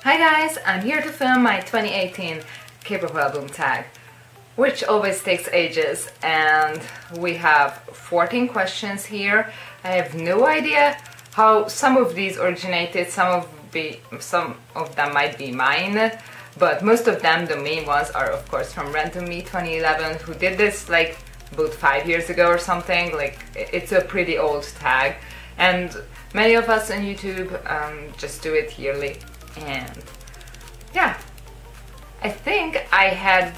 Hi guys, I'm here to film my 2018 Kpop Album TAG, which always takes ages, and we have 14 questions here. I have no idea how some of these originated, some of them might be mine, but most of them, the main ones, are of course from randomly 2011, who did this like about 5 years ago or something. Like, it's a pretty old tag, and many of us on YouTube just do it yearly. And yeah, I think I had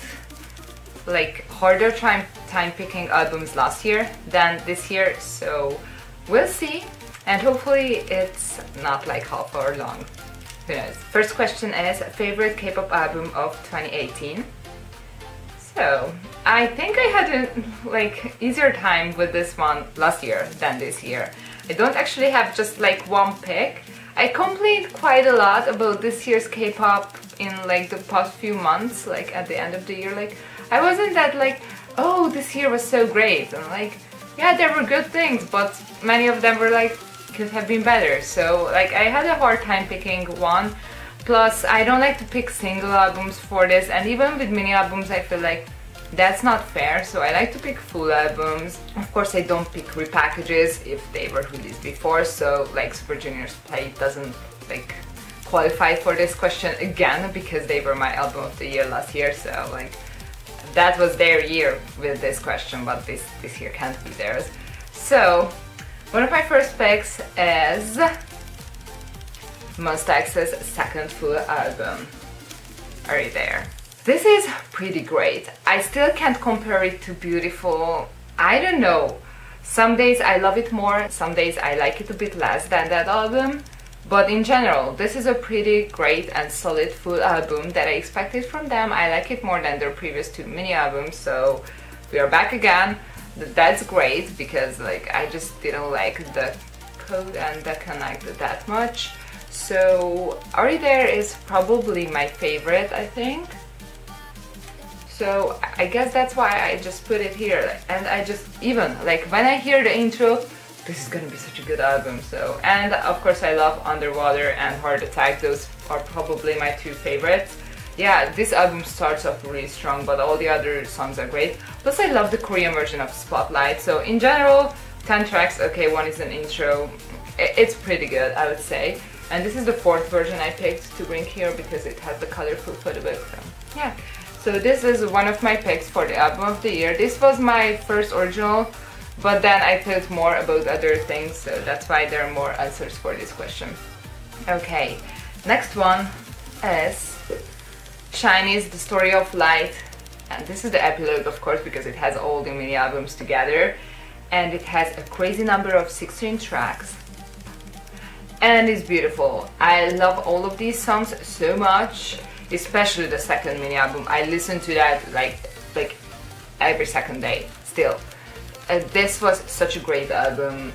like harder time picking albums last year than this year, so we'll see, and hopefully it's not like half hour long. Who knows? First question is favorite K-pop album of 2018. So I think I had a like easier time with this one last year than this year. I don't actually have just like one pick. I complained quite a lot about this year's K-pop in like the past few months, like at the end of the year. Like, I wasn't that like, oh, this year was so great, and like, yeah, there were good things, but many of them were like, could have been better. So like, I had a hard time picking one. Plus, I don't like to pick single albums for this, and even with mini albums I feel like that's not fair, so I like to pick full albums. Of course, I don't pick repackages if they were released before, so like 슈퍼주니어's Play doesn't like qualify for this question again, because they were my album of the year last year, so like that was their year with this question, but this year can't be theirs. So one of my first picks is Ms OTL's second full album. Are you there? This is pretty great. I still can't compare it to Beautiful. I don't know. Some days I love it more, some days I like it a bit less than that album. But in general, this is a pretty great and solid full album that I expected from them. I like it more than their previous two mini albums, so we are back again. That's great, because like I just didn't like the code and the connect that much. So Are You There is probably my favorite, I think. So I guess that's why I just put it here, and I just, even like when I hear the intro, this is gonna be such a good album. So, and of course I love Underwater and Heart Attack. Those are probably my two favorites. Yeah, this album starts off really strong, but all the other songs are great. Plus I love the Korean version of Spotlight. So in general, 10 tracks, okay, one is an intro. It's pretty good, I would say. And this is the fourth version I picked to bring here because it has the colorful photobook. So yeah. So this is one of my picks for the album of the year. This was my first original, but then I thought more about other things, so that's why there are more answers for this question. Okay, next one is SHINee's The Story of Light, and this is the epilogue, of course, because it has all the mini albums together, and it has a crazy number of 16 tracks, and it's beautiful. I love all of these songs so much. Especially the second mini album. I listen to that like every second day still. This was such a great album.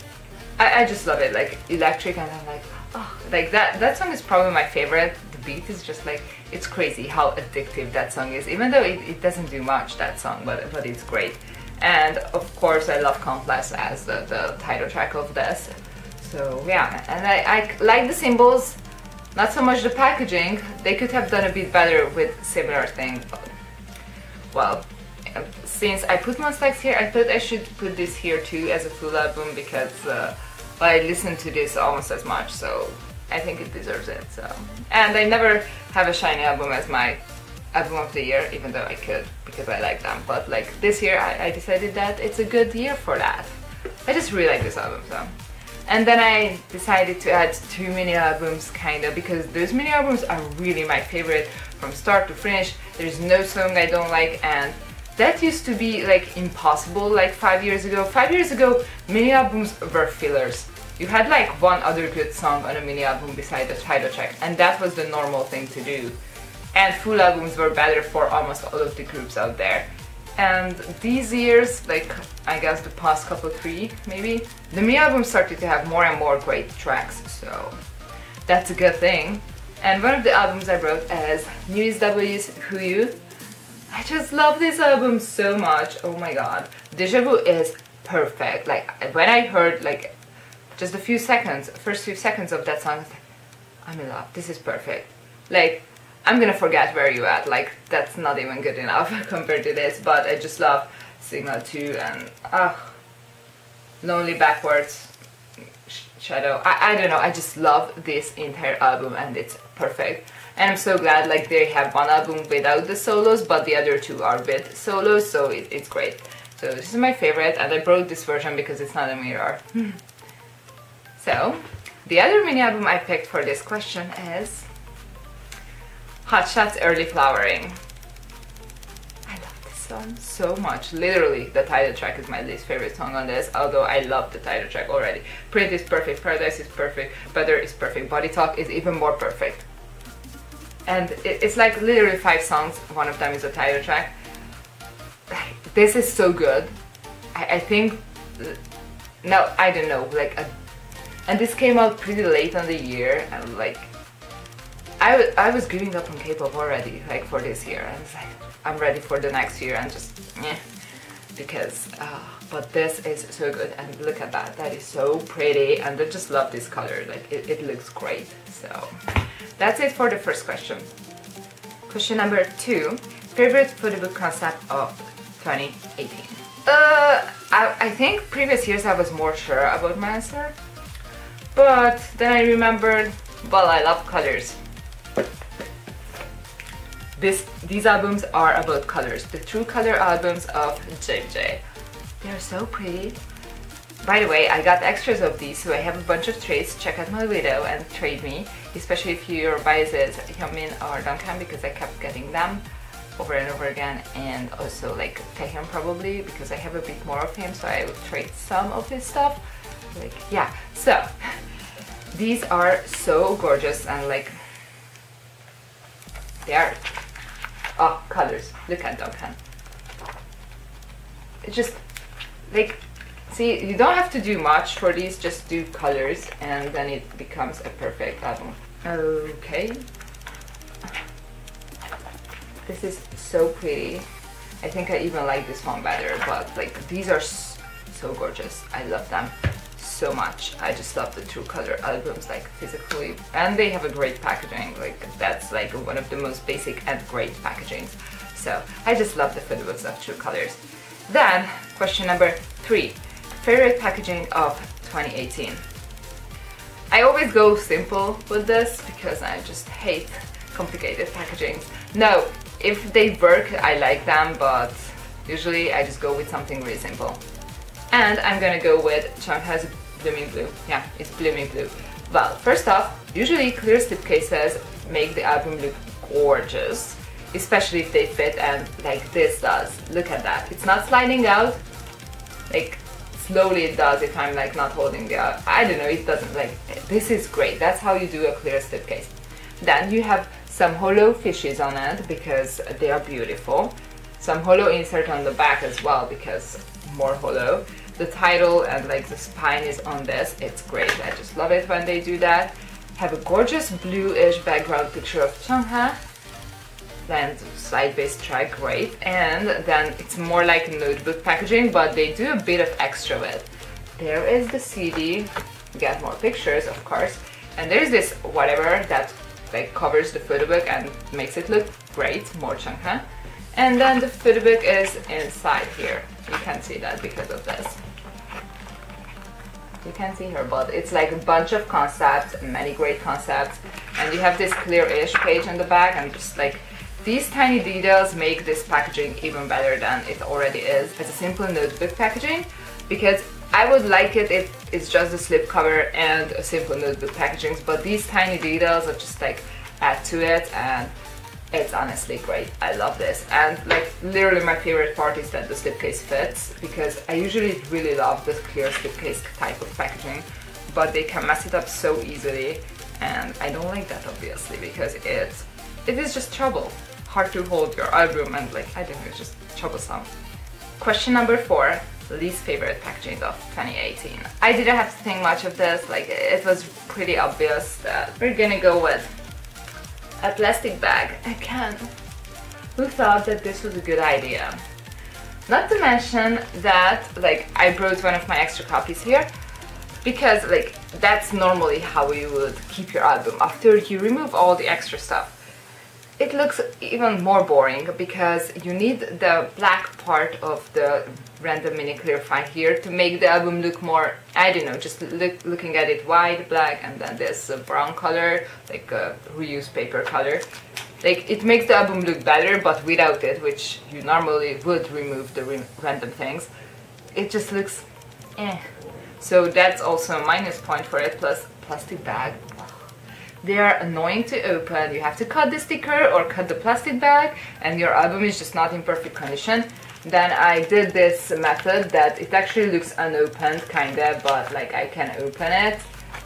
I just love it, like electric, and I'm like, oh, like that song is probably my favorite. The beat is just like, it's crazy how addictive that song is, even though it doesn't do much, that song, but it's great. And of course I love Countless as the title track of this. So yeah, and I like the symbols. Not so much the packaging. They could have done a bit better with similar things. Well, since I put Ms OTL here, I thought I should put this here too as a full album, because I listen to this almost as much, so I think it deserves it. So, and I never have a SHINee album as my album of the year, even though I could, because I like them. But like this year, I decided that it's a good year for that. I just really like this album, so. And then I decided to add two mini albums, kinda, because those mini albums are really my favorite from start to finish. There's no song I don't like, and that used to be like impossible like 5 years ago. 5 years ago, mini albums were fillers. You had like one other good song on a mini album beside the title track, and that was the normal thing to do. And full albums were better for almost all of the groups out there. And these years, like I guess the past couple, 3 maybe, the mini album started to have more and more great tracks, so that's a good thing. And one of the albums I brought is W's Who You. I just love this album so much, oh my god. Deja Vu is perfect. Like when I heard like just a few seconds, first few seconds of that song, I'm in love, this is perfect. like, I'm gonna forget where you at, like, that's not even good enough compared to this, but I just love Signal 2 and, Lonely Backwards, Shadow, I don't know, I just love this entire album and it's perfect. And I'm so glad, like, they have one album without the solos, but the other two are with solos, so it's great. So this is my favorite, and I brought this version because it's not a mirror. So, the other mini album I picked for this question is Hot Shots Early Flowering. I love this song so much. Literally, the title track is my least favorite song on this, although I love the title track already. Print is perfect, Paradise is perfect, Better is perfect, Body Talk is even more perfect. And it's like literally 5 songs, one of them is a title track. This is so good. I think, no, I don't know, like, and this came out pretty late on the year, and like, I was giving up on K-pop already, like, for this year. I was like, I'm ready for the next year, and just, because, but this is so good, and look at that, that is so pretty, and I just love this color, like, it looks great. So, that's it for the first question. Question number 2, favorite photobook concept of 2018. I think previous years I was more sure about my answer, but then I remembered, well, I love colors. These albums are about colors, the true color albums of JJ. They are so pretty. By the way, I got extras of these, so I have a bunch of trades. Check out my video and trade me, especially if your bias is HoMin or Duncan, because I kept getting them over and over again, and also like Taehyun probably, because I have a bit more of him, so I would trade some of his stuff. Like, yeah, so these are so gorgeous, and like, they are, oh, colors, look at Duncan. It's just, like, see, you don't have to do much for these, just do colors, and then it becomes a perfect album. Okay. This is so pretty. I think I even like this one better, but like, these are so gorgeous. I love them so much. I just love the true color albums, like, physically, and they have a great packaging. Like, that's like one of the most basic and great packagings. So I just love the photos of true colors. Then question number 3, favorite packaging of 2018. I always go simple with this because I just hate complicated packagings. No, if they work, I like them, but usually I just go with something really simple. And I'm gonna go with Chungha's Blooming Blue. Yeah, it's Blooming Blue. Well, first off, usually clear slipcases make the album look gorgeous, especially if they fit, and like this does. Look at that. It's not sliding out. Like, slowly it does if I'm like not holding the, I don't know, it doesn't, like, this is great. That's how you do a clear slipcase. Then you have some hollow fishes on it because they are beautiful. Some hollow insert on the back as well because more hollow. The title and like the spine is on this. It's great. I just love it when they do that. Have a gorgeous bluish background picture of Chungha. Then slide-based track, great. And then it's more like notebook packaging, but they do a bit of extra with. There is the CD. Get more pictures, of course. And there's this whatever that like covers the photo book and makes it look great, more Chungha. And then the photo book is inside here. You can't see that because of this. You can't see her, but it's like a bunch of concepts, many great concepts. And you have this clear-ish page in the back, and just like these tiny details make this packaging even better than it already is as a simple notebook packaging, because I would like it if it's just a slip cover and a simple notebook packaging, but these tiny details are just like add to it, and it's honestly great. I love this. And like literally my favorite part is that the slipcase fits, because I usually really love this clear slipcase type of packaging, but they can mess it up so easily, and I don't like that obviously, because it is just trouble. Hard to hold your album, and like, I don't know, it's just troublesome. Question number 4, least favorite packaging of 2018. I didn't have to think much of this, like it was pretty obvious that we're gonna go with a plastic bag again. Who thought that this was a good idea? Not to mention that like I brought one of my extra copies here, because like that's normally how you would keep your album after you remove all the extra stuff. it looks even more boring because you need the black part of the random mini clear fine here to make the album look more, I don't know, just looking at it white, black, and then this brown color, like a reused paper color. Like, it makes the album look better, but without it, which you normally would remove the random things, it just looks eh. So that's also a minus point for it, plus plastic bag. They are annoying to open. You have to cut the sticker or cut the plastic bag, and your album is just not in perfect condition. Then I did this method that it actually looks unopened, kinda, but like I can open it.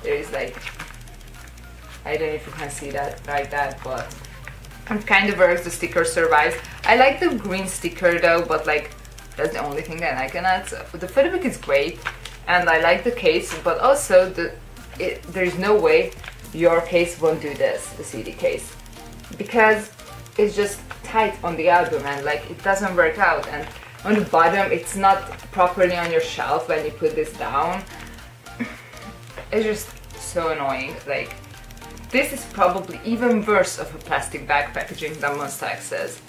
There is like, I don't know if you can see that like that, but it kind of works. The sticker survives. I like the green sticker though, but like that's the only thing that I can add. So the photo book is great, and I like the case, but also there's no way your case won't do this, the CD case, because it's just tight on the album and like it doesn't work out, and on the bottom it's not properly on your shelf when you put this down. It's just so annoying. Like, this is probably even worse of a plastic bag packaging than Ms OTL's,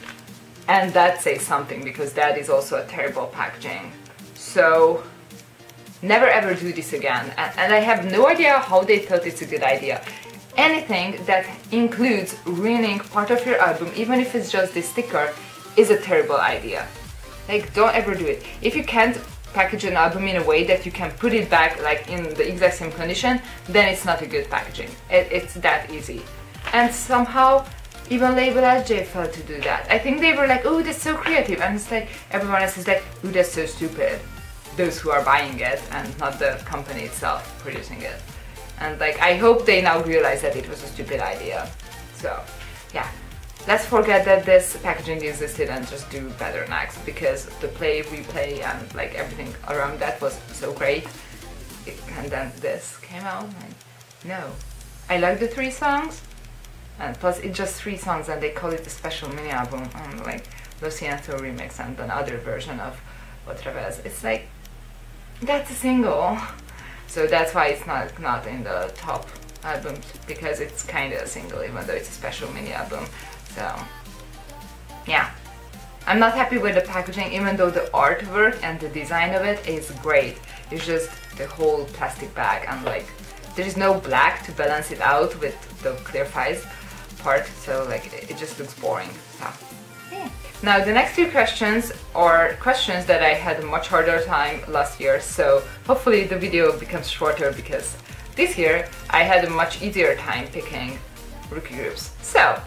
and that says something because that is also a terrible packaging. So never ever do this again, and I have no idea how they thought it's a good idea. Anything that includes ruining part of your album, even if it's just the sticker, is a terrible idea. Like, don't ever do it. If you can't package an album in a way that you can put it back like in the exact same condition, then it's not a good packaging. It's that easy. And somehow even Label SJ failed to do that. I think they were like, oh, that's so creative, and it's like everyone else is like, oh, that's so stupid. Those who are buying it and not the company itself producing it. And like, I hope they now realize that it was a stupid idea. So yeah, let's forget that this packaging existed and just do better next, because the play, replay, and like everything around that was so great. And then this came out and no. I like the 3 songs, and plus it's just 3 songs and they call it a special mini album, and like Luciano remix and another version of whatever else. It's like, that's a single, so that's why it's not in the top albums, because it's kind of a single even though it's a special mini album. So yeah, I'm not happy with the packaging, even though the artwork and the design of it is great. It's just the whole plastic bag, and like there is no black to balance it out with the clear files part, so like it just looks boring. So yeah. Now the next 2 questions are questions that I had a much harder time last year, so hopefully the video becomes shorter, because this year I had a much easier time picking rookie groups. So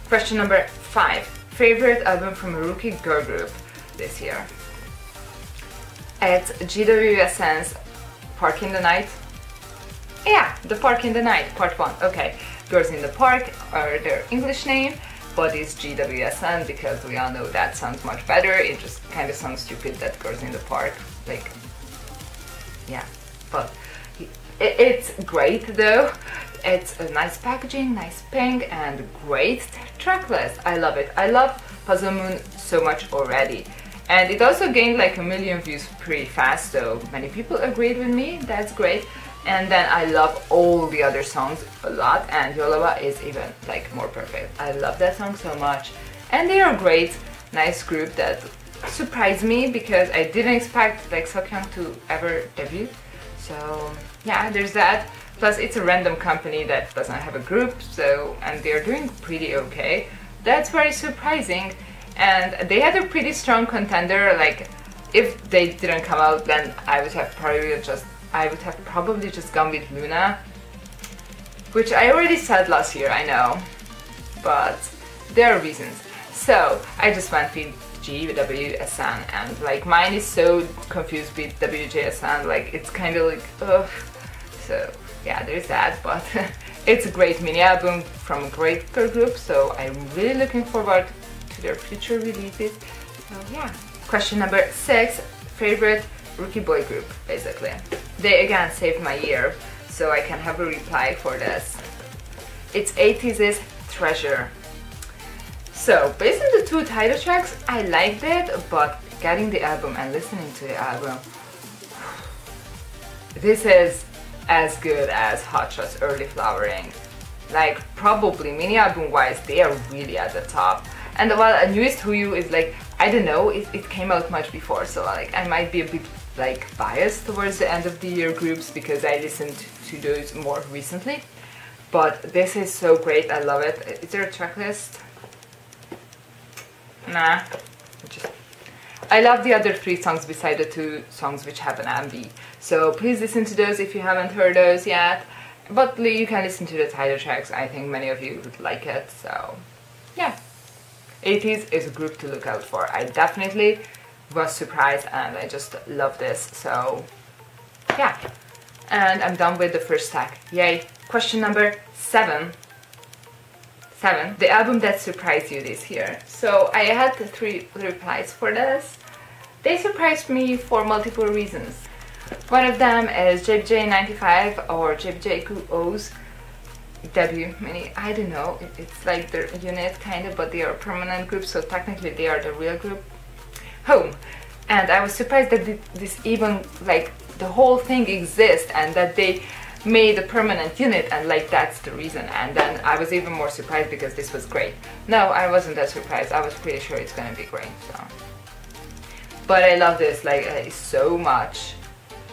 question number 5, favorite album from a rookie girl group this year. It's GWSN's Park in the Night. Yeah, the Park in the Night, part 1. Okay, Girls in the Park are their English name, but it's GWSN because we all know that sounds much better. It just kind of sounds stupid that Girls in the Park, like, yeah, but it's great though. It's a nice packaging, nice pink, and great track list. I love it. I love Puzzle Moon so much already. And it also gained like 1 million views pretty fast, so many people agreed with me. That's great. And then I love all the other songs a lot, and Yoloba is even like more perfect. I love that song so much, and they are great, nice group that surprised me because I didn't expect like Seokhyung to ever debut. So yeah, there's that. Plus it's a random company that doesn't have a group, so, and they're doing pretty okay. That's very surprising, and they had a pretty strong contender. Like, if they didn't come out, then I would have probably just gone with Luna, which I already said last year, I know, but there are reasons. So I just went with GWSN, and like mine is so confused with WJSN, like it's kind of like ugh. So yeah, there's that, but it's a great mini album from a great girl group, so I'm really looking forward to their future releases. So yeah. Question number 6, favorite rookie boy group, basically. They again saved my year, so I can have a reply for this. It's 80s' Treasure. So, based on the 2 title tracks, I liked it, but getting the album and listening to the album, this is as good as Hot Shot's Early Flowering. like probably mini album wise they are really at the top. And while newest Who You is like, I don't know, it came out much before, so like I might be a bit like biased towards the end of the year groups because I listened to those more recently. But this is so great, I love it. Is there a track list? Nah, I love the other 3 songs beside the 2 songs which have an MV. So please listen to those if you haven't heard those yet. But you can listen to the title tracks, I think many of you would like it, so yeah. 80s is a group to look out for. I definitely was surprised and I just love this, so yeah. And I'm done with the first tag, yay. Question number 7. The album that surprised you this year. So I had 3 replies for this. They surprised me for multiple reasons. One of them is JBJ95 or JBJ2O's debut mini. I don't know, it's like their unit kind of, but they are a permanent group, so technically they are the real group. HoMin. And I was surprised that this even, like, the whole thing exists and that they made a permanent unit, and like that's the reason. And then I was even more surprised because this was great. No, I wasn't that surprised. I was pretty sure it's gonna be great, so. But I love this like so much.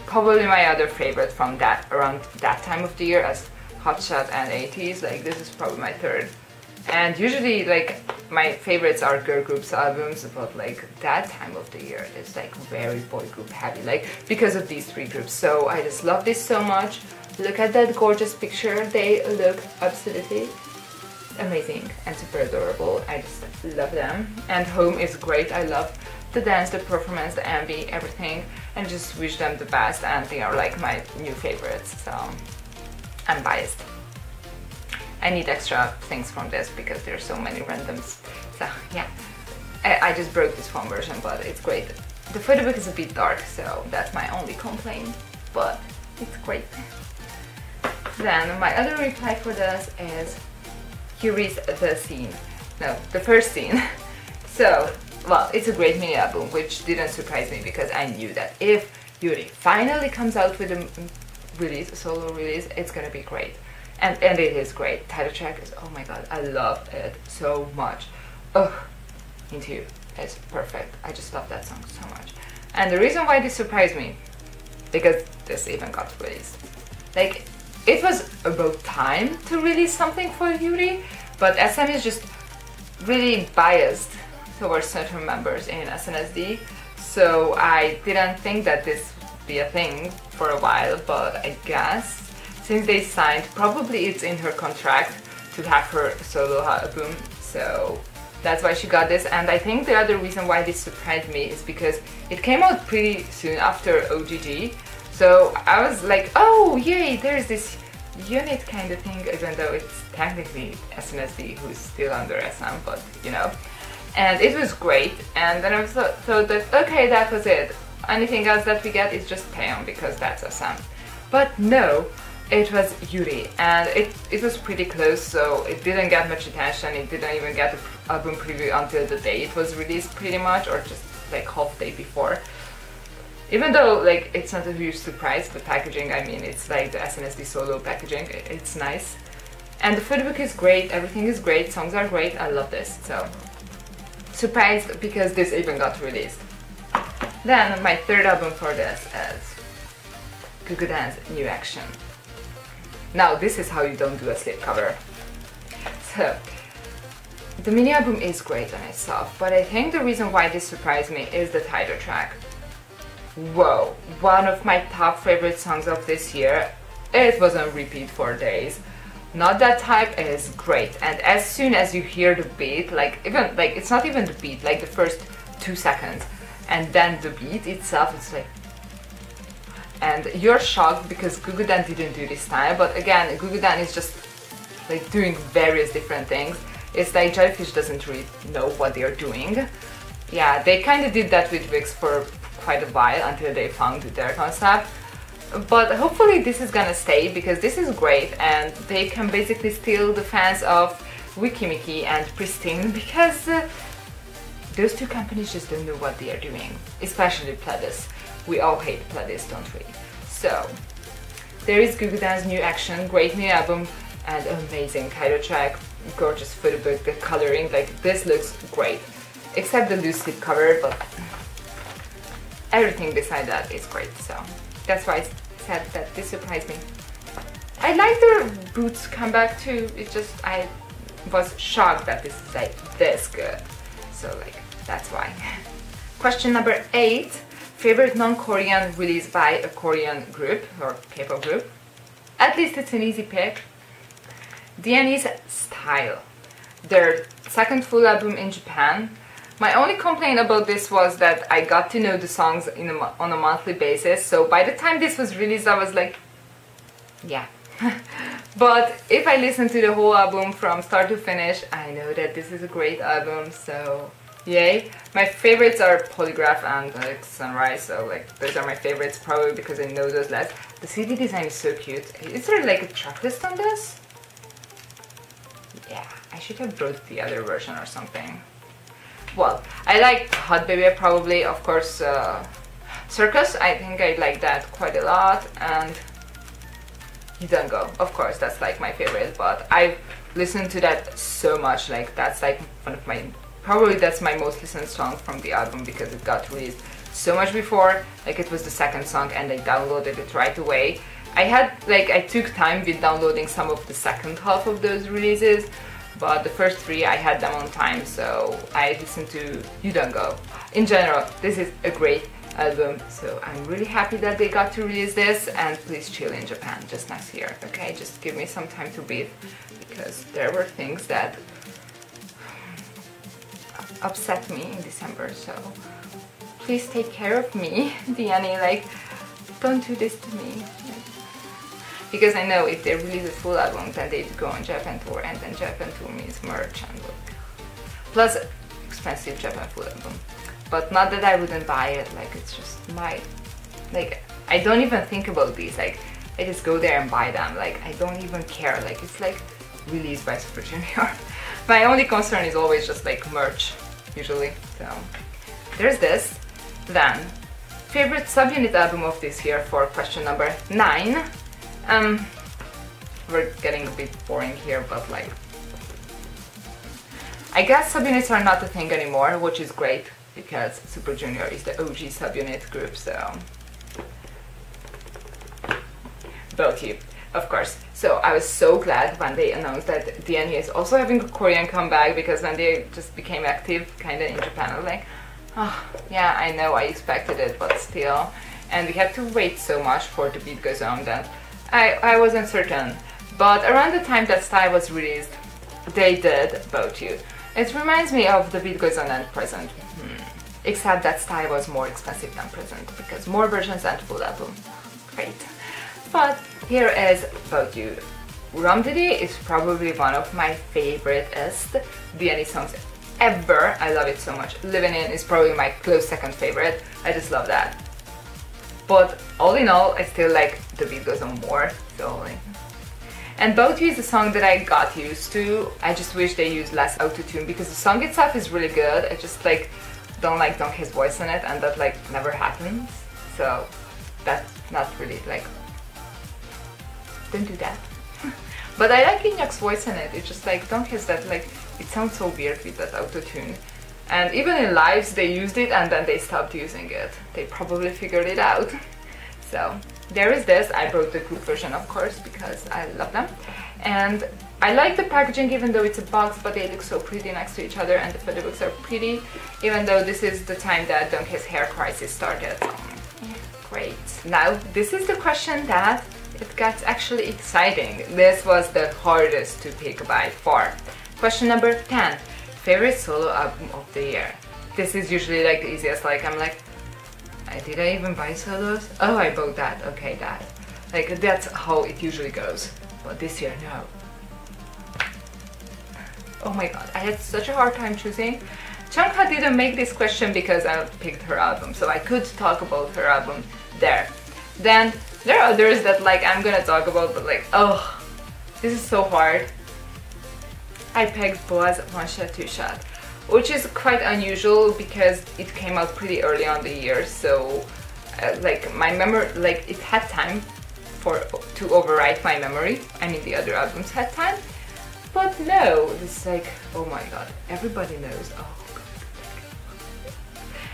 Probably my other favorite from that around that time of the year as Hotshot and 80s. Like this is probably my 3rd. And usually like my favorites are girl groups albums, but like that time of the year is like very boy group heavy, like because of these 3 groups. So I just love this so much. Look at that gorgeous picture. They look absolutely amazing and super adorable. I just love them. And HoMin is great. I love the dance, the performance, the MV, everything, and just wish them the best. And they are like my new favorites, so I'm biased. I need extra things from this because there's so many randoms. So yeah, I just broke this phone version, but it's great. The photo book is a bit dark, so that's my only complaint, but it's great. Then my other reply for this is Yuri's The Scene. No, the first scene. So, well, it's a great mini album, which didn't surprise me because I knew that if Yuri finally comes out with a solo release, it's gonna be great. And it is great. Title track is, oh my god, I love it so much. Oh, Into You is perfect. I just love that song so much. And the reason why this surprised me, because this even got released. Like, it was about time to release something for Yuri, but SM is just really biased towards certain members in SNSD, so I didn't think that this would be a thing for a while, but I guess since they signed, probably it's in her contract to have her solo album, so that's why she got this. And I think the other reason why this surprised me is because it came out pretty soon after OGG. So I was like, oh yay, there's this unit kind of thing, even though it's technically SNSD who's still under SM, but you know. And it was great, and then I thought that, okay, that was it. Anything else that we get is just Taeyeon because that's SM. But no, it was Yuri, and it was pretty close, so it didn't get much attention. It didn't even get the album preview until the day it was released pretty much, or just like half day before. Even though like it's not a huge surprise, the packaging, I mean, it's like the SNSD solo packaging, it's nice. And the photo book is great, everything is great, songs are great, I love this, so surprised because this even got released. Then my 3rd album for this is Gugudan's New Action. Now this is how you don't do a slipcover. So the mini album is great on itself, but I think the reason why this surprised me is the title track. Whoa, one of my top favorite songs of this year. It was on repeat for days. Not That Type is great, and as soon as you hear the beat, like even like it's not even the beat, like the first 2 seconds, and then the beat itself, it's like, and you're shocked because Gugudan didn't do this time. But again, Gugudan is just like doing various different things. It's like Jellyfish doesn't really know what they're doing. Yeah, they kind of did that with Wix for quite a while until they found their concept. But hopefully this is gonna stay because this is great, and they can basically steal the fans of Wikimiki and Pristine because those 2 companies just don't know what they are doing, especially Pledis. We all hate Pledis, don't we? So there is Gugudan's New Action, great new album, and amazing title track, gorgeous photo book, the coloring, like this looks great. Except the loose slip cover, but everything beside that is great, so that's why I said that this surprised me. I like the boots comeback too, it's just I was shocked that this is like this good, so like that's why. Question number 8, favorite non-Korean release by a Korean group or K-pop group. At least it's an easy pick. DNE's Style, their second full album in Japan. My only complaint about this was that I got to know the songs on a monthly basis, so by the time this was released I was like, yeah. But if I listen to the whole album from start to finish, I know that this is a great album, so yay. My favorites are Polygraph and like Sunrise, so like those are my favorites probably because I know those less. The CD design is so cute. Is there like a track list on this? Yeah, I should have brought the other version or something. Well, I like Hot Baby probably, of course, Circus, I think I like that quite a lot, and You Don't Go, of course, that's like my favorite, but I've listened to that so much, like that's like one of my, probably that's my most listened song from the album because it got released so much before, like it was the second song and I downloaded it right away. I took time with downloading some of the second half of those releases, but the first 3 I had them on time, so I listened to You Don't Go. In general, this is a great album, so I'm really happy that they got to release this, and please chill in Japan just next year, okay? Just give me some time to breathe, because there were things that upset me in December, so please take care of me, DNE, like, don't do this to me. Because I know if they release a full album, then they'd go on Japan tour, and then Japan tour means merch and look. Plus, expensive Japan full album. But not that I wouldn't buy it, like it's just I don't even think about these, like I just go there and buy them, like I don't even care, like it's like released by 슈퍼주니어. My only concern is always just like merch, usually, so there's this. Then, favorite subunit album of this year for question number 9. We're getting a bit boring here, but like I guess subunits are not a thing anymore, which is great because 슈퍼주니어 is the OG subunit group, so both you, of course. So I was so glad when they announced that DNE is also having a Korean comeback, because when they just became active kinda in Japan, I was like, oh yeah, I know, I expected it, but still. And we had to wait so much for The Beat Goes On that I wasn't certain. But around the time that Style was released, they did Both You. It reminds me of The Beat Goes On and Present. Except that Style was more expensive than Present, because more versions and full album. Great. But here is Both You. ramble is probably one of my favoriteest DNE songs ever. I love it so much. Living In is probably my close second favorite. I just love that. But all in all, I still like The Beat Goes On more, so like. And Both You is a song that I got used to. I just wish they used less autotune, because the song itself is really good. I just like don't like Donkey's voice in it, and that like never happens. So that's not really like, don't do that. But I like Inyak's voice in it. It's just like Donkey's that like, it sounds so weird with that autotune. And even in lives they used it and then they stopped using it. They probably figured it out. So there is this. I brought the group version, of course, because I love them. And I like the packaging, even though it's a box, but they look so pretty next to each other, and the photo books are pretty, even though this is the time that Donkey's hair crisis started. So, yeah, great. Now, this is the question that it gets actually exciting. This was the hardest to pick by far. Question number 10. Favorite solo album of the year. This is usually like the easiest, like I'm like, did I even buy solos? Oh, I bought that, okay, that. Like that's how it usually goes. But this year, no. Oh my god, I had such a hard time choosing. Chungha didn't make this question because I picked her album, so I could talk about her album there. Then there are others that like I'm gonna talk about, but like, oh, this is so hard. I picked Boaz One Shot Two Shot, which is quite unusual because it came out pretty early on the year, so like my memory, like it had time to overwrite my memory. I mean, the other albums had time, but no, it's like, oh my god, everybody knows. Oh god.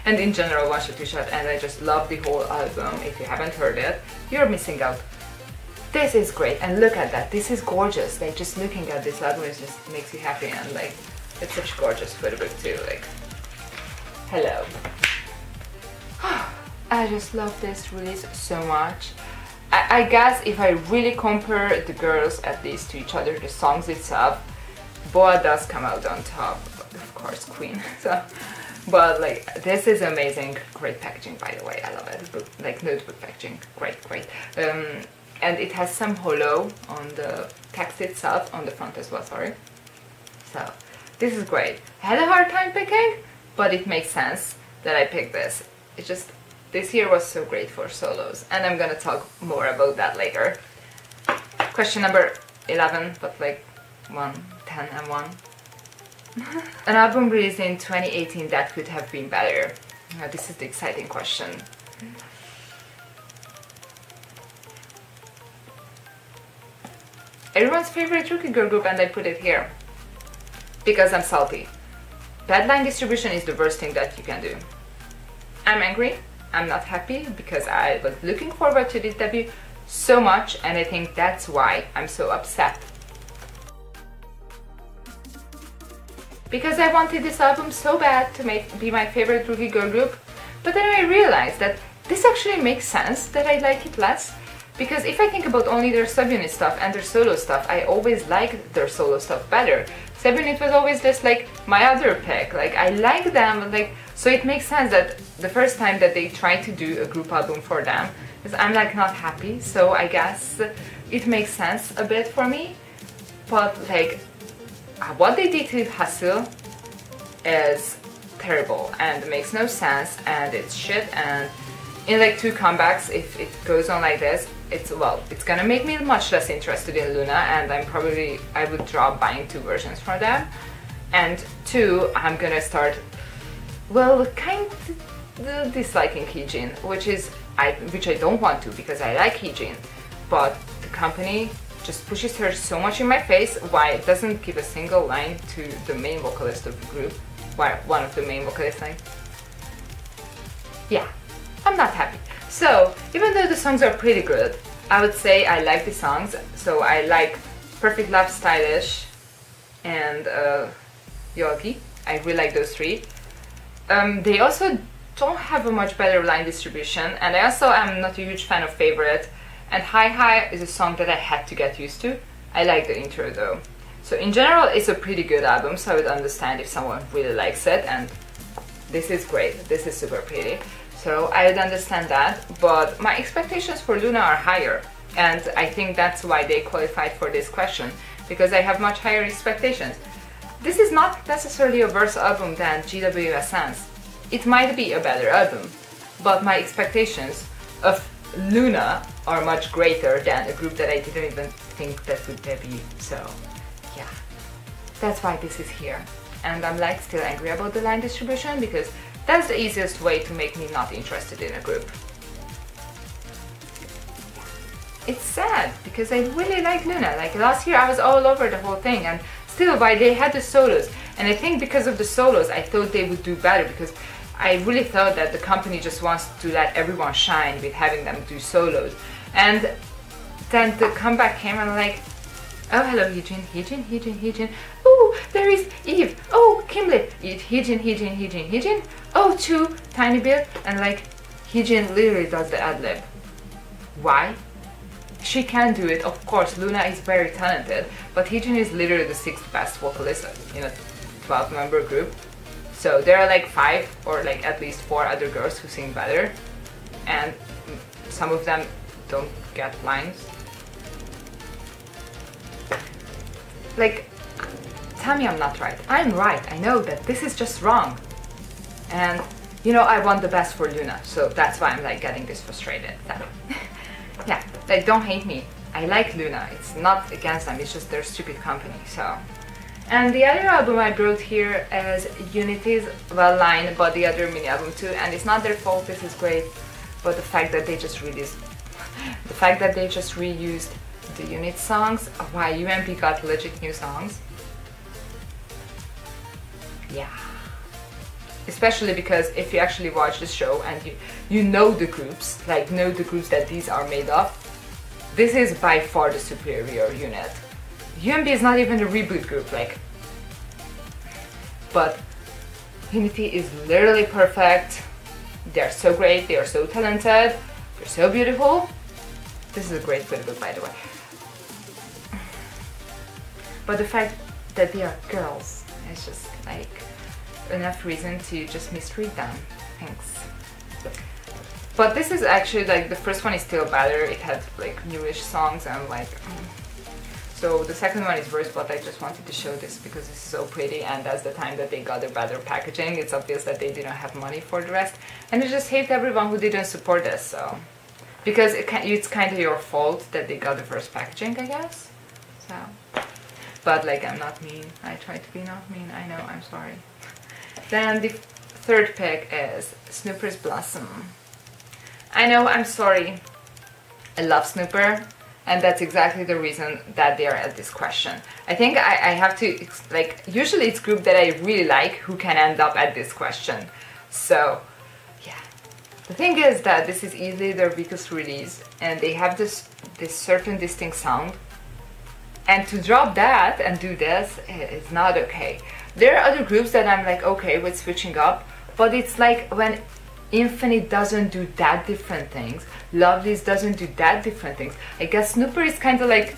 And in general, One Shot, Two Shot, and I just love the whole album. If you haven't heard it, you're missing out. This is great, and look at that, this is gorgeous. Like, just looking at this album, it just makes you happy, and like, it's such a gorgeous photo book too, like, hello. I just love this release so much. I guess if I really compare the girls, at least to each other, the songs itself, Boa does come out on top, of course, Queen. So, but like, this is amazing, great packaging, by the way, I love it. But, like, notebook packaging, great. And it has some holo on the text itself, on the front as well, sorry. So, this is great. I had a hard time picking, but it makes sense that I picked this. It's just, this year was so great for solos, and I'm gonna talk more about that later. Question number 11, but like 1, 10 and 1. An album released in 2018 that could have been better. Now, this is the exciting question. Everyone's favorite rookie girl group, and I put it here because I'm salty. Bad line distribution is the worst thing that you can do. I'm angry, I'm not happy, because I was looking forward to this debut so much, and I think that's why I'm so upset. Because I wanted this album so bad to be my favorite rookie girl group, but then I realized that this actually makes sense that I like it less. Because if I think about only their subunit stuff and their solo stuff, I always liked their solo stuff better. Subunit was always just like my other pick, like I like them, like, so it makes sense that the first time that they tried to do a group album for them, because I'm like not happy, so I guess it makes sense a bit for me. But like, what they did to Hustle is terrible and makes no sense, and it's shit, and in like 2 comebacks, if it goes on like this, it's gonna make me much less interested in Luna, and I would drop buying 2 versions from them. And 2, I'm gonna start, kind of disliking Heejin, which I don't want to, because I like Heejin, but the company just pushes her so much in my face. Why it doesn't give a single line to the main vocalist of the group, one of the main vocalists, like, yeah, I'm not happy. So, even though the songs are pretty good, I would say I like the songs. So I like Perfect Love, Stylish, and Yogi. I really like those 3. They also don't have a much better line distribution, and I also am not a huge fan of Favorite, and Hi Hi is a song that I had to get used to. I like the intro though. So in general, it's a pretty good album, so I would understand if someone really likes it, and this is great, this is super pretty. So I would understand that, but my expectations for Luna are higher, and I think that's why they qualified for this question, because I have much higher expectations. This is not necessarily a worse album than GW Essence. It might be a better album, but my expectations of Luna are much greater than a group that I didn't even think that would debut. So yeah, that's why this is here. And I'm like still angry about the line distribution, because that's the easiest way to make me not interested in a group. It's sad, because I really like Luna. Like last year I was all over the whole thing, and still why they had the solos. And I think because of the solos I thought they would do better, because I really thought that the company just wants to let everyone shine with having them do solos. And then the comeback came, and I'm like, oh, hello Heejin. Oh, there is Eve. Oh, Kimlet. Heejin. Oh, Chu, Tiny Bit. And like, Heejin literally does the ad-lib. Why? She can do it, of course. Luna is very talented, but Heejin is literally the 6th best vocalist in a 12-member group. So there are like 5 or like at least 4 other girls who sing better, and some of them don't get lines. Like, tell me I'm not right. I'm right. I know that this is just wrong. And, you know, I want the best for Luna, so that's why I'm like getting this frustrated. Yeah, like don't hate me. I like Luna. It's not against them, it's just their stupid company, so. And the other album I brought here is Uni.t's line, but the other mini album too, and it's not their fault, this is great, but the fact that they just released The fact that they just reused the unit songs, why UMP got legit new songs. Yeah. Especially because if you actually watch the show and you know the groups, like know the groups that these are made of, this is by far the superior unit. UMP is not even a reboot group, like, but uni.t is literally perfect. They're so great, they are so talented, they're so beautiful. This is a great book, by the way. But the fact that they are girls is just like enough reason to just mistreat them. Thanks. But this is actually like the first one is still better. It had like newish songs and like so the second one is worse, but I just wanted to show this because this is so pretty and that's the time that they got the better packaging. It's obvious that they didn't have money for the rest, and I just hate everyone who didn't support this. So because it's kind of your fault that they got the first packaging, I guess. So, but like I'm not mean. I try to be not mean. I know. I'm sorry. Then the third pick is Snooper's Blossom. I know, I'm sorry. I love Snooper, and that's exactly the reason that they are at this question. I think I have to, like, usually it's group that I really like who can end up at this question. So, yeah. The thing is that this is easily their weakest release, and they have this certain distinct sound. And to drop that and do this is not okay. There are other groups that I'm like okay with switching up, but it's like when Infinite doesn't do that different things, Lovelyz doesn't do that different things. I guess Snooper is kind of like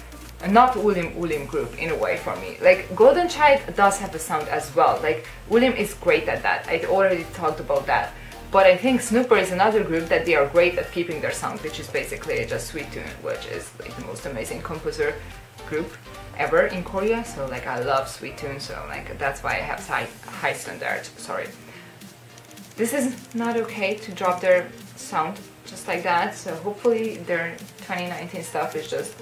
not Ulim group in a way for me. Like Golden Child does have a sound as well. Like Ulim is great at that. I already talked about that. But I think Snooper is another group that they are great at keeping their sound, which is basically just Sweet Tune, which is like the most amazing composer group ever in Korea. So like I love Sweet Tune, so like that's why I have high standards. Sorry. This is not okay to drop their sound just like that, so hopefully their 2019 stuff is just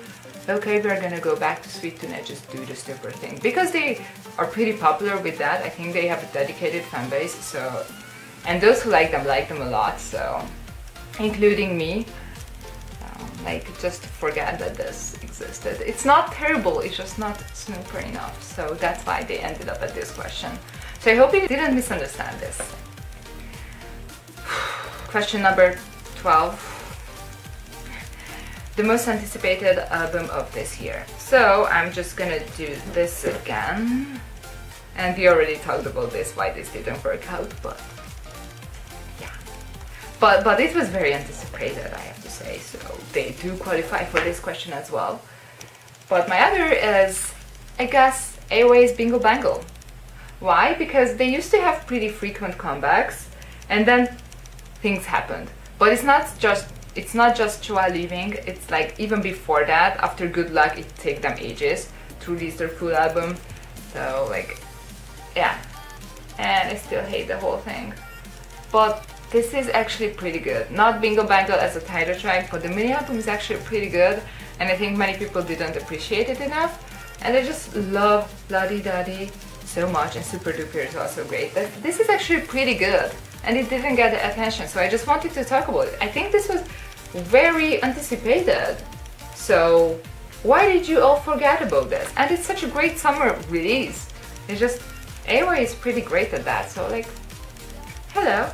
okay, we're gonna go back to Sweet Tune and just do the Snooper thing. Because they are pretty popular with that, I think they have a dedicated fan base, so, and those who like them a lot, so, including me. Like, just forget that this existed. It's not terrible, it's just not Snooper enough, so that's why they ended up at this question. So I hope you didn't misunderstand this. Question number 12. The most anticipated album of this year. So I'm just gonna do this again. And we already talked about this, why this didn't work out, but yeah. But it was very anticipated, I have to say, so they do qualify for this question as well. But my other is, I guess, AOA's Bingo Bangle. Why? Because they used to have pretty frequent comebacks, and then things happened. But it's not just Chua leaving, it's like even before that, after Good Luck, it took them ages to release their full album. So like, yeah. And I still hate the whole thing. But this is actually pretty good. Not Bingo Bangle as a title track, but the mini album is actually pretty good. And I think many people didn't appreciate it enough. And I just love La Di Da Di so much, and Super Duper is also great. But this is actually pretty good. And it didn't get the attention, so I just wanted to talk about it. I think this was very anticipated. So why did you all forget about this? And it's such a great summer release. It's just, AOA is pretty great at that, so like, hello.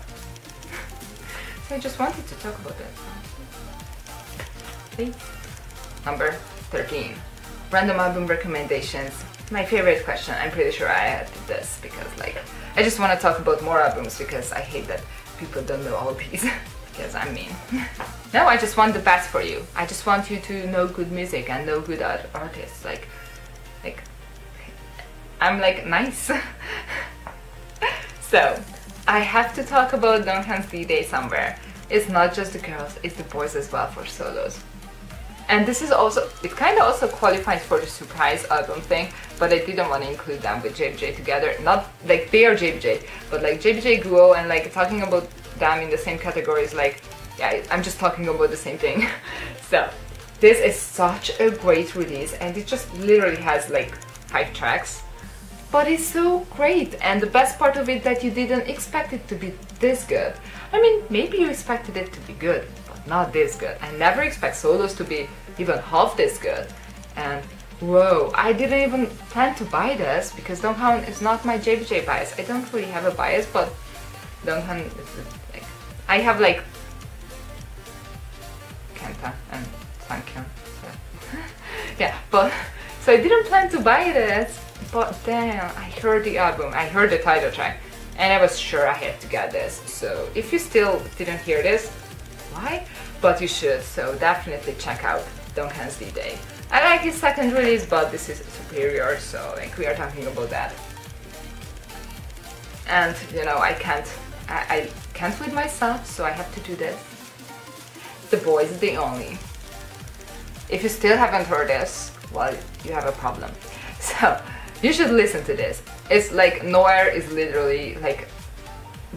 So I just wanted to talk about it. Please. Number 13. Random album recommendations. My favorite question. I'm pretty sure I had this because like, I just want to talk about more albums because I hate that people don't know all these because I'm mean. No, I just want the best for you. I just want you to know good music and know good artists. Like I'm like nice. So I have to talk about Donghan's D-Day somewhere. It's not just the girls, it's the boys as well for solos. And this is also, it kind of also qualifies for the surprise album thing, but I didn't want to include them with JBJ together. Not like they are JBJ, but like JBJ Guo and like talking about them in the same category is like, yeah, I'm just talking about the same thing. So this is such a great release, and it just literally has like 5 tracks, but it's so great. And the best part of it that you didn't expect it to be this good. I mean, maybe you expected it to be good, but not this good. I never expect solos to be even half this good. And whoa, I didn't even plan to buy this because Donghan is not my JBJ bias. I don't really have a bias, but Donghan is like, I have like Kenta and Sankyun. So. Yeah, but so I didn't plan to buy this, but then I heard the album, I heard the title track, and I was sure I had to get this. So if you still didn't hear this, why? But you should, so definitely check out Donghan's D-Day. I like his second release, but this is superior, so like we are talking about that. And you know, I can't with myself, so I have to do this. The Boy is the Only. If you still haven't heard this, well, you have a problem. So you should listen to this. It's like Noir is literally like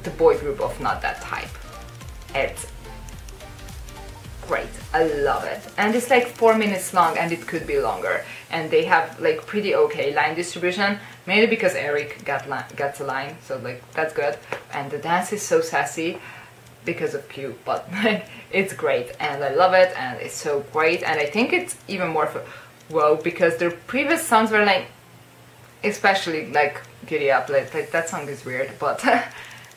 the boy group of Not That Type. It's great, I love it. And it's like 4 minutes long and it could be longer. And they have like pretty okay line distribution, mainly because Eric gets a line, so like that's good. And the dance is so sassy because of Q, but like it's great and I love it and it's so great. And I think it's even more whoa, because their previous songs were like, especially like Giddy Up, like that song is weird, but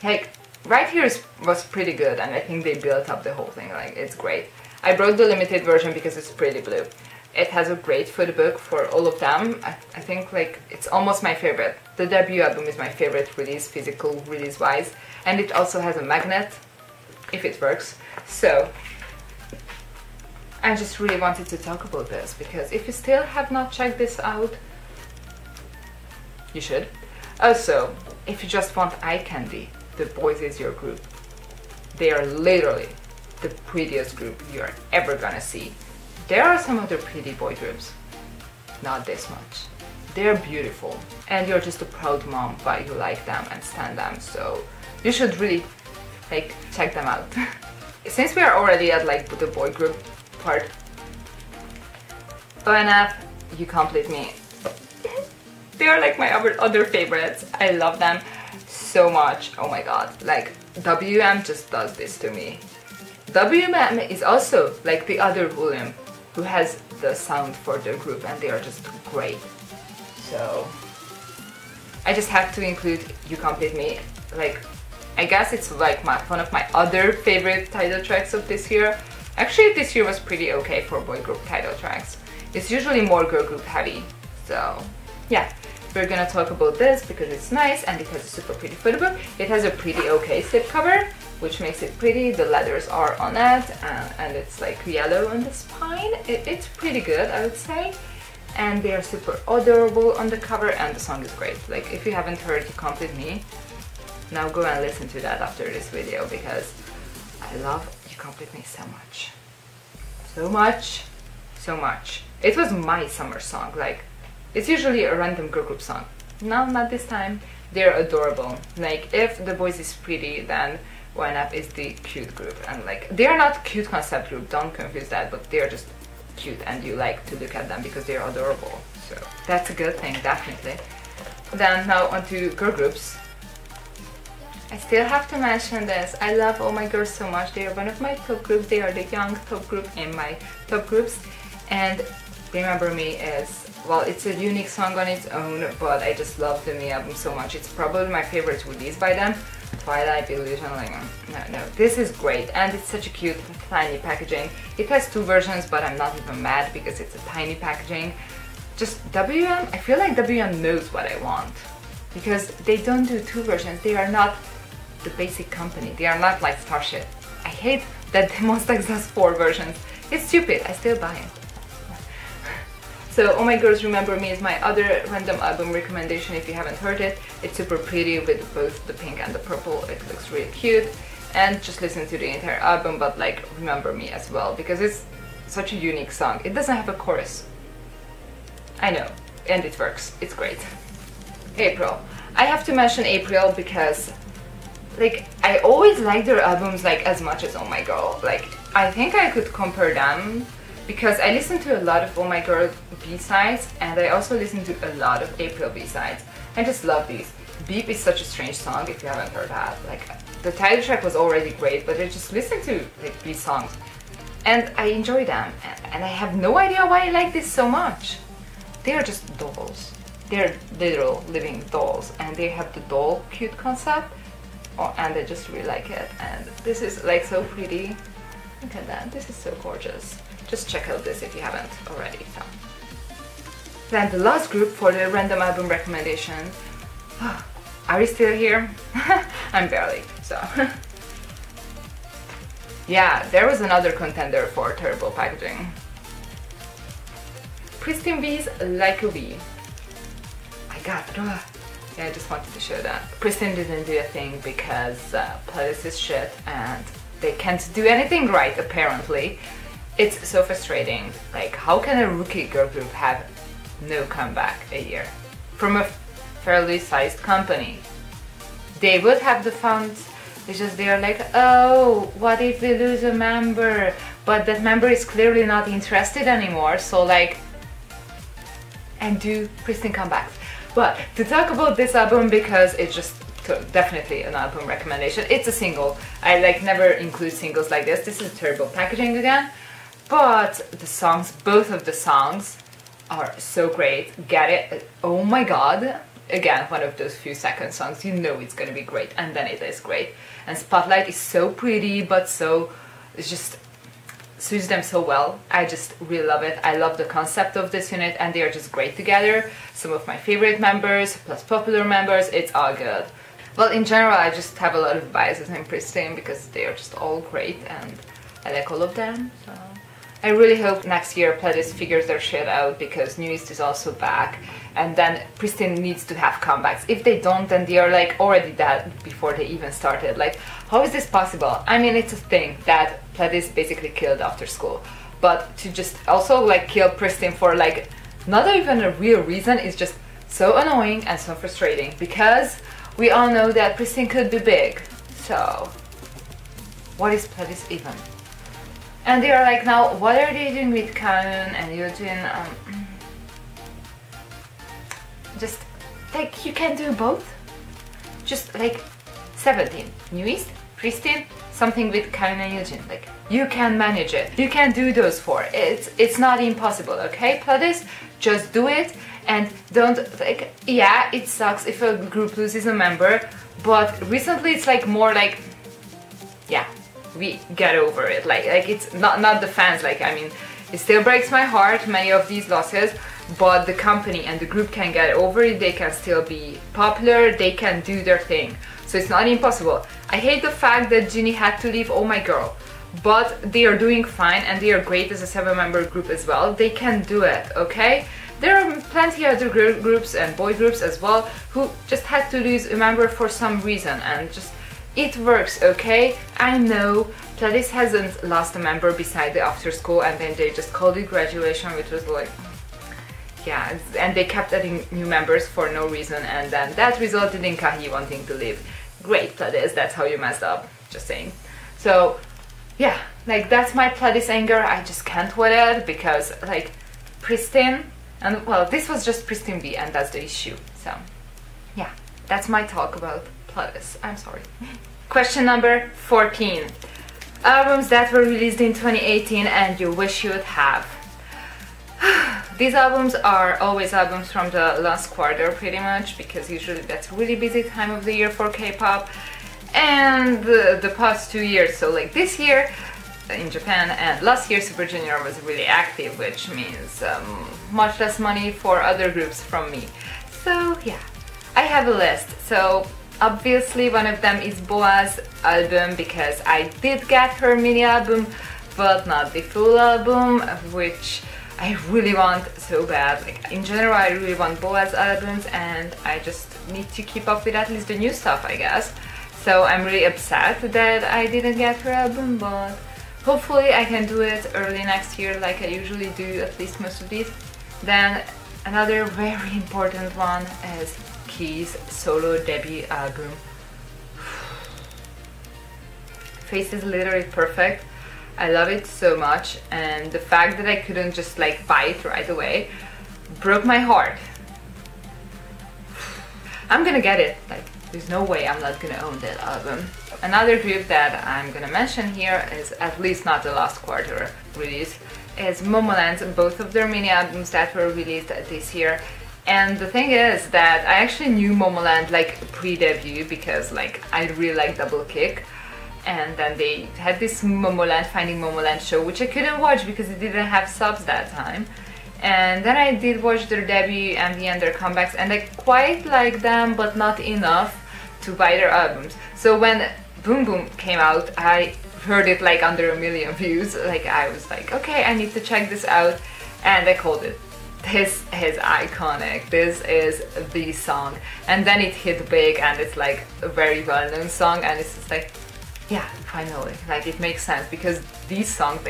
like right here was pretty good and I think they built up the whole thing, like it's great. I brought the limited version because it's pretty blue. It has a great photobook for all of them. I think like it's almost my favorite. The debut album is my favorite release, physical release wise, and it also has a magnet, if it works. So I just really wanted to talk about this because if you still have not checked this out, you should. Also, if you just want eye candy, The Boys is your group. They are literally the prettiest group you are ever gonna see. There are some other pretty boy groups, not this much. They're beautiful and you're just a proud mom why you like them and stand them, so you should really like check them out. Since we are already at like the boy group part, ONF, You Complete Me. They are like my other favorites. I love them so much. Oh my god, like WM just does this to me. WM is also like the other volume who has the sound for their group and they are just great. So I just have to include You Complete Me. Like I guess it's like one of my other favorite title tracks of this year. Actually this year was pretty okay for boy group title tracks. It's usually more girl group heavy. So yeah, we're gonna talk about this because it's nice and it has a super pretty photobook. It has a pretty okay slipcover, which makes it pretty. The letters are on it and it's like yellow on the spine. It's pretty good, I would say. And they are super adorable on the cover and the song is great. Like if you haven't heard You Complete Me, now go and listen to that after this video because I love You Complete Me so much. So much, so much. It was my summer song. Like it's usually a random girl group song. No, not this time. They're adorable. Like if The Boys is pretty, then YNAP is the cute group. And like they are not cute concept group, don't confuse that, but they are just cute and you like to look at them because they're adorable. So that's a good thing, definitely. Then now onto girl groups. I still have to mention this. I love All My Girls so much. They are one of my top groups. They are the young top group in my top groups. And Remember Me is, well, it's a unique song on its own, but I just love the Me album so much. It's probably my favorite release by them. Twilight Illusion, like, no, this is great and it's such a cute tiny packaging. It has 2 versions, but I'm not even mad because it's a tiny packaging. Just WM, I feel like WM knows what I want because they don't do 2 versions. They are not the basic company. They are not like Starship. I hate that Demonstax does 4 versions. It's stupid. I still buy it. So Oh My Girls Remember Me is my other random album recommendation if you haven't heard it. It's super pretty with both the pink and the purple. It looks really cute. And just listen to the entire album, but like Remember Me as well because it's such a unique song. It doesn't have a chorus. I know, and it works. It's great. April. I have to mention April because like I always like their albums like as much as Oh My Girl. Like I think I could compare them because I listen to a lot of Oh My Girl B-sides and I also listen to a lot of April B-sides. I just love these. Beep is such a strange song if you haven't heard that. Like the title track was already great, but I just listen to like these songs and I enjoy them, and I have no idea why I like this so much. They are just dolls. They're literal living dolls, and they have the doll cute concept, and I just really like it. And this is like so pretty. Look at that, this is so gorgeous. Just check out this if you haven't already. So. Then the last group for the random album recommendation. Are you still here? I'm barely, so. Yeah, there was another contender for terrible packaging. Pristine V's Like a V. My god, yeah, I just wanted to show that. Pristine didn't do a thing because pledis is shit and they can't do anything right, apparently. It's so frustrating. Like, how can a rookie girl group have no comeback a year from a fairly sized company? They would have the funds, it's just they're like, oh, what if we lose a member? But that member is clearly not interested anymore, so like, and do pristine comebacks. But to talk about this album, because it's just definitely an album recommendation. It's a single. I like never include singles like this. This is terrible packaging again. But the songs, both of the songs are so great. Get it? Oh my god. Again, one of those few second songs. You know it's gonna be great, and then it is great. And Spotlight is so pretty, but so, it's just suits them so well. I just really love it. I love the concept of this unit, and they are just great together. Some of my favorite members, plus popular members, it's all good. Well, in general, I just have a lot of biases in Pristine because they are just all great, and I like all of them. So I really hope next year pledis figures their shit out, because uni.t is also back, and then Pristine needs to have comebacks. If they don't, then they are like already dead before they even started. Like, how is this possible? I mean, it's a thing that pledis basically killed after school, but to just also like kill Pristine for like not even a real reason is just so annoying and so frustrating, because we all know that Pristine could be big. So what is pledis even? And they are like, now what are they doing with Canon and Eugene? Just like, you can do both. Just like 17 uni.t, Pristine, something with Canon and Eugene. Like, you can manage it. You can do those four. It's not impossible, okay? pledis, just do it, and don't like, yeah, it sucks if a group loses a member, but recently it's like more like, yeah, we get over it. Like it's not the fans. Like, I mean, it still breaks my heart, many of these losses, but the company and the group can get over it. They can still be popular, they can do their thing, so it's not impossible. I hate the fact that Ginny had to leave, oh my girl, but they are doing fine, and they are great as a 7-member group as well. They can do it, okay? There are plenty of other girl groups and boy groups as well who just had to lose a member for some reason, and just it works, okay? I know pledis hasn't lost a member beside the after school, and then they just called it graduation, which was like, yeah, and they kept adding new members for no reason, and then that resulted in Kahi wanting to leave. Great, pledis, that's how you messed up, just saying. So yeah, like, that's my pledis anger. I just can't with it, because like Pristine, and well, this was just Pristine V, and that's the issue. So yeah, that's my talk about pledis. I'm sorry. Question number 14. Albums that were released in 2018 and you wish you would have. These albums are always albums from the last quarter, pretty much, because usually that's a really busy time of the year for K-pop, and the past 2 years, so like this year in Japan and last year 슈퍼주니어 was really active, which means much less money for other groups from me. So yeah, I have a list. So obviously one of them is Boa's album, because I did get her mini album, but not the full album, which I really want so bad. Like, in general, I really want Boa's albums, and I just need to keep up with at least the new stuff, I guess. So I'm really upset that I didn't get her album, but hopefully I can do it early next year, like I usually do at least most of these. Then another very important one is Key's solo debut album. Face is literally perfect. I love it so much, and the fact that I couldn't just like buy it right away broke my heart. I'm gonna get it, like, there's no way I'm not gonna own that album. Another group that I'm gonna mention here is at least not the last quarter release, is Momoland, both of their mini albums that were released this year. And the thing is that I actually knew Momoland like pre-debut because like I really like Double Kick, and then they had this Momoland Finding Momoland show which I couldn't watch because it didn't have subs that time. And then I did watch their debut and their comebacks, and I quite like them but not enough to buy their albums. So when Boom Boom came out, I heard it like under 1 million views. Like I was like, okay, I need to check this out, and I called it. This is iconic, this is the song. And then it hit big, and it's like a very well-known song, and it's just like, yeah, finally, like it makes sense because these songs,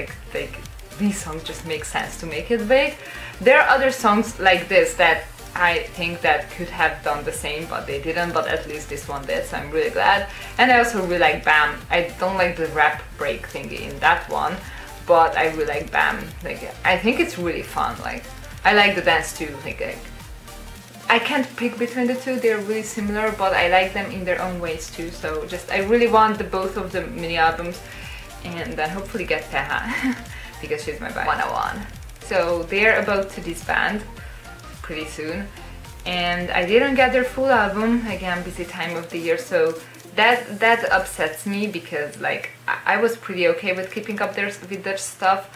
these songs just make sense to make it big. There are other songs like this that I think that could have done the same, but they didn't, but at least this one did, so I'm really glad. And I also really like Bam. I don't like the rap break thingy in that one, but I really like Bam. Like, I think it's really fun. Like, I like the dance too. Like I can't pick between the two, they're really similar, but I like them in their own ways too. So just, I really want both of the mini albums, and then hopefully get Teha because she's my 101. So they're about to disband pretty soon, and I didn't get their full album. Again, busy time of the year, so that upsets me because like I was pretty okay with keeping up with their stuff,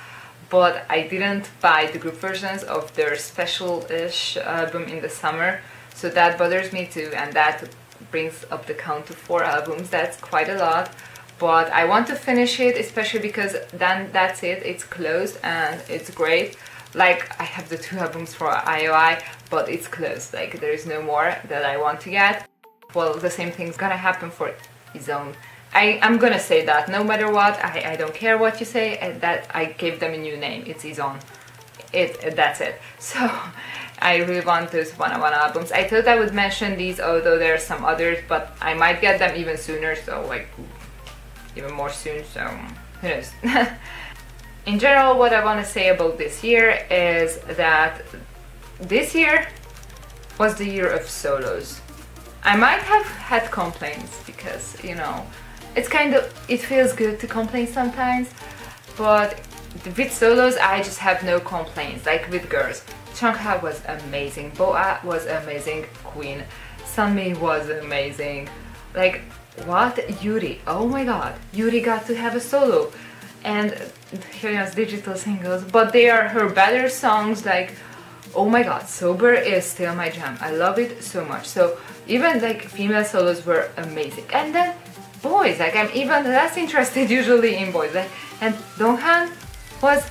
but I didn't buy the group versions of their special-ish album in the summer, so that bothers me too, and that brings up the count to 4 albums. That's quite a lot, but I want to finish it, especially because then that's it, it's closed and it's great. Like, I have the 2 albums for IOI, but it's closed, like there is no more that I want to get. Well, the same thing's gonna happen for Izone. I'm gonna say that no matter what, I don't care what you say, that I gave them a new name, it's Izone. That's it. So I really want those 101 albums. I thought I would mention these, although there are some others, but I might get them even sooner, so like even more soon, so who knows. In general, what I want to say about this year is that this year was the year of solos. I might have had complaints because, you know, it feels good to complain sometimes, but with solos I just have no complaints. Like with girls, Chungha was amazing, Boa was amazing, Queen, Sunmi was amazing. Like, what? Yuri, oh my god, Yuri got to have a solo. And Hyoyeon's digital singles, but they are her better songs. Like, oh my god, Sober is still my jam, I love it so much. So even like female solos were amazing. And then boys, like I'm even less interested usually in boys. Like, and Donghan was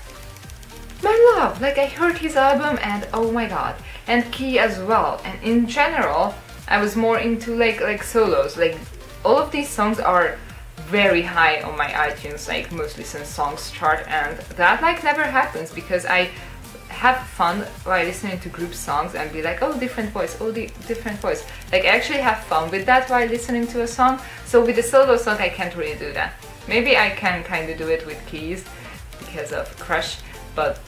my love. Like I heard his album and oh my god, and Key as well. And in general, I was more into like solos. Like all of these songs are very high on my iTunes, like most listened songs chart, and that like never happens because I have fun while listening to group songs and be like, oh, different voice, oh, the different voice. Like I actually have fun with that while listening to a song. So with a solo song I can't really do that. Maybe I can kind of do it with Keys because of Crush, but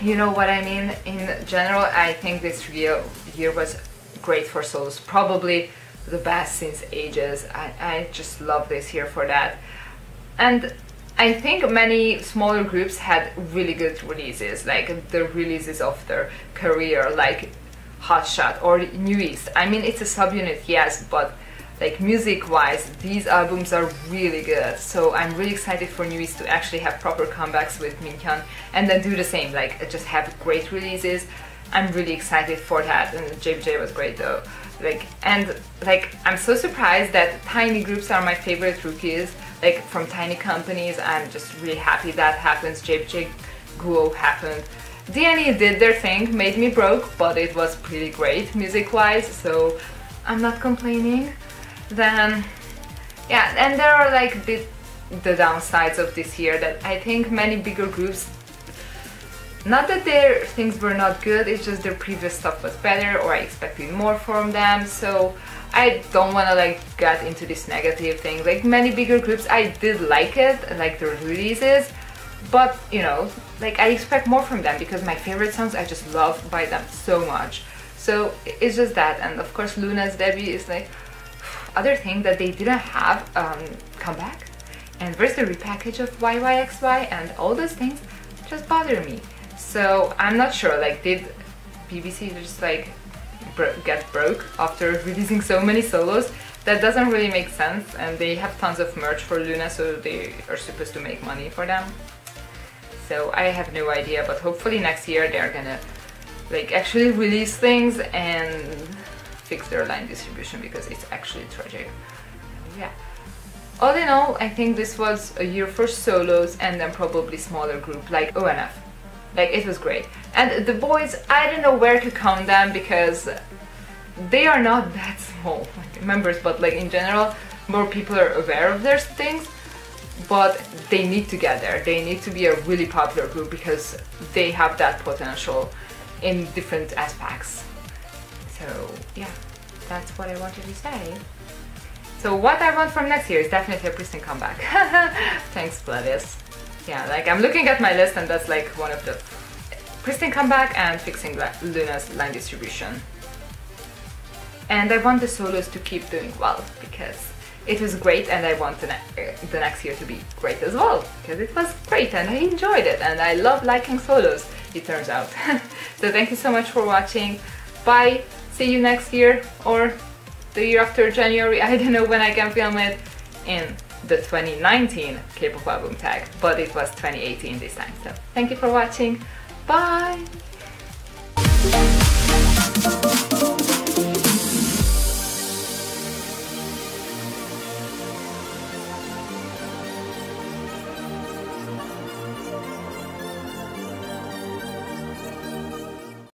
you know what I mean. In general, I think this year was great for solos, probably the best since ages. I just love this year for that. And I think many smaller groups had really good releases, like the releases of their career, like Hotshot or New East. I mean, it's a subunit, yes, but like music wise, these albums are really good. So I'm really excited for New East to actually have proper comebacks with Minhyun and then do the same, like just have great releases. I'm really excited for that, and JBJ was great though. I'm so surprised that tiny groups are my favorite rookies, like from tiny companies. I'm just really happy that happens. JBJ Guo happened. DNE did their thing, made me broke, but it was pretty great music-wise, so I'm not complaining. Then, yeah, and there are like the downsides of this year that I think many bigger groups, not that their things were not good, it's just their previous stuff was better or I expected more from them, so I don't want to like get into this negative thing. Like many bigger groups, I did like it, like the releases, but you know, like I expect more from them because my favorite songs I just love by them so much. So it's just that, and of course Luna's debut is like, other thing that they didn't have comeback, and where's the repackage of YYXY and all those things just bother me. So I'm not sure, like, did BBC just like get broke after releasing so many solos? That doesn't really make sense, and they have tons of merch for Luna, so they are supposed to make money for them. So I have no idea, but hopefully next year they're gonna like actually release things and fix their line distribution, because it's actually tragic. Yeah. All in all, I think this was a year for solos and then probably smaller group like ONF. Like, it was great. And the boys, I don't know where to count them, because they are not that small, like members, but like in general, more people are aware of their things, but they need to get there. They need to be a really popular group because they have that potential in different aspects. So yeah, that's what I wanted to say. So what I want from next year is definitely a pristine comeback. Thanks, pledis. Yeah, like I'm looking at my list and that's like one of the pristine comeback and fixing Luna's line distribution. And I want the solos to keep doing well, because it was great, and I want the next year to be great as well, because it was great and I enjoyed it and I love liking solos, it turns out. So thank you so much for watching. Bye, see you next year or the year after January. I don't know when I can film it in the 2019 Kpop Album TAG, but it was 2018 this time. So thank you for watching. Bye!